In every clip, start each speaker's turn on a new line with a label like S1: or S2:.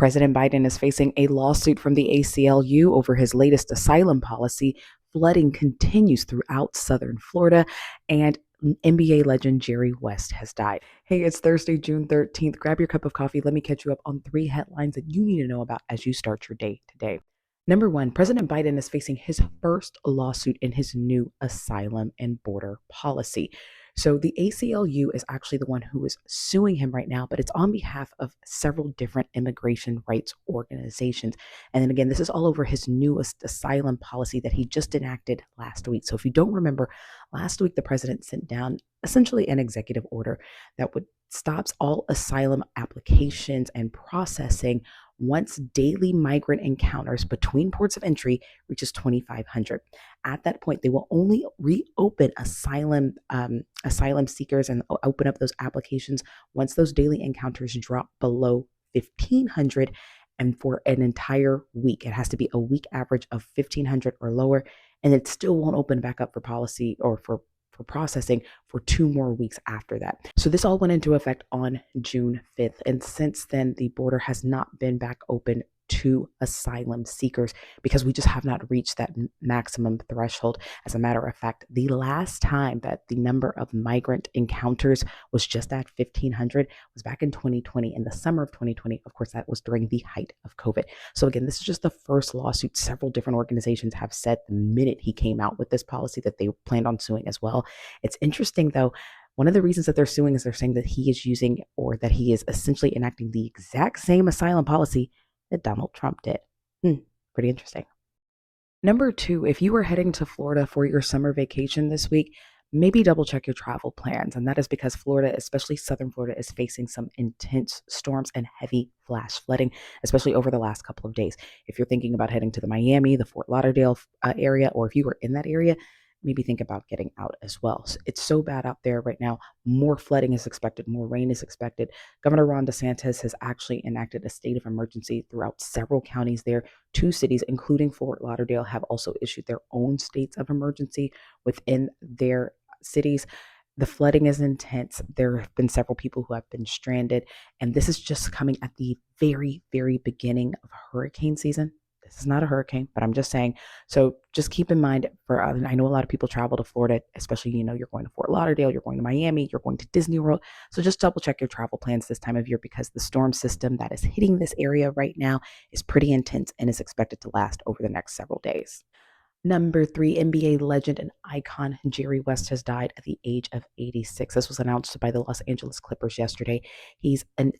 S1: President Biden is facing a lawsuit from the ACLU over his latest asylum policy. Flooding continues throughout southern Florida, and NBA legend Jerry West has died. Hey, it's Thursday, June 13th. Grab your cup of coffee. Let me catch you up on 3 headlines that you need to know about as you start your day today. Number one, President Biden is facing his first lawsuit in his new asylum and border policy. So the ACLU is actually the one who is suing him right now, but it's on behalf of several different immigration rights organizations. And then again, this is all over his newest asylum policy that he just enacted last week. So if you don't remember, last week the president sent down essentially an executive order that would stops all asylum applications and processing once daily migrant encounters between ports of entry reaches 2,500. At that point, they will only reopen asylum seekers and open up those applications once those daily encounters drop below 1,500 and for an entire week. It has to be a week average of 1,500 or lower, and it still won't open back up for policy or for processing for 2 more weeks after that. So this all went into effect on June 5th. And since then, the border has not been back open to asylum seekers because we just have not reached that maximum threshold. As a matter of fact, the last time that the number of migrant encounters was just at 1,500 was back in 2020, in the summer of 2020. Of course, that was during the height of COVID. So again, this is just the first lawsuit. Several different organizations have said the minute he came out with this policy that they planned on suing as well. It's interesting though, one of the reasons that they're suing is they're saying that he is using, or that he is essentially enacting the exact same asylum policy that Donald Trump did. Pretty interesting. Number two, if you are heading to Florida for your summer vacation this week, maybe double check your travel plans. And that is because Florida, especially southern Florida, is facing some intense storms and heavy flash flooding, especially over the last couple of days. If you're thinking about heading to the Miami, the Fort Lauderdale area, or if you were in that area, maybe think about getting out as well. So it's so bad out there right now. More flooding is expected, more rain is expected. Governor Ron DeSantis has actually enacted a state of emergency throughout several counties there. 2 cities, including Fort Lauderdale, have also issued their own states of emergency within their cities. The flooding is intense. There have been several people who have been stranded, and this is just coming at the very, very beginning of hurricane season. This is not a hurricane, but I'm just saying. So just keep in mind, I know a lot of people travel to Florida, especially, you're going to Fort Lauderdale, you're going to Miami, you're going to Disney World. So just double check your travel plans this time of year because the storm system that is hitting this area right now is pretty intense and is expected to last over the next several days. Number 3, NBA legend and icon Jerry West has died at the age of 86. This was announced by the Los Angeles Clippers yesterday. He's a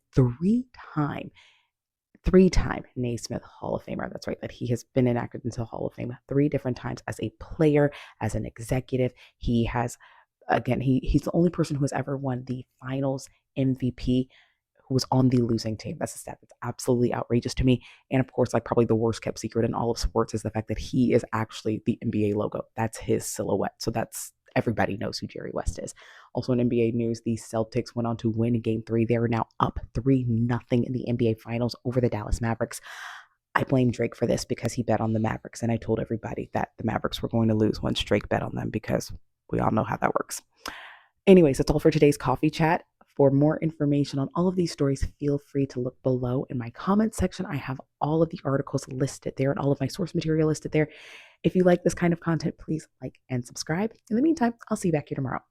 S1: 3-time Naismith Hall of Famer. That's right, that he has been enacted into Hall of Fame 3 different times as a player, as an executive. He has, again, he's the only person who has ever won the Finals MVP who was on the losing team. That's a stat that's absolutely outrageous to me. And of course, like probably the worst kept secret in all of sports is the fact that he is actually the NBA logo. That's his silhouette. So everybody knows who Jerry West is. Also in NBA news, the Celtics went on to win Game 3. They are now up 3-0 in the NBA Finals over the Dallas Mavericks. I blame Drake for this because he bet on the Mavericks, and I told everybody that the Mavericks were going to lose once Drake bet on them because we all know how that works. Anyways, that's all for today's coffee chat. For more information on all of these stories, feel free to look below in my comment section. I have all of the articles listed there and all of my source material listed there. If you like this kind of content, please like and subscribe. In the meantime, I'll see you back here tomorrow.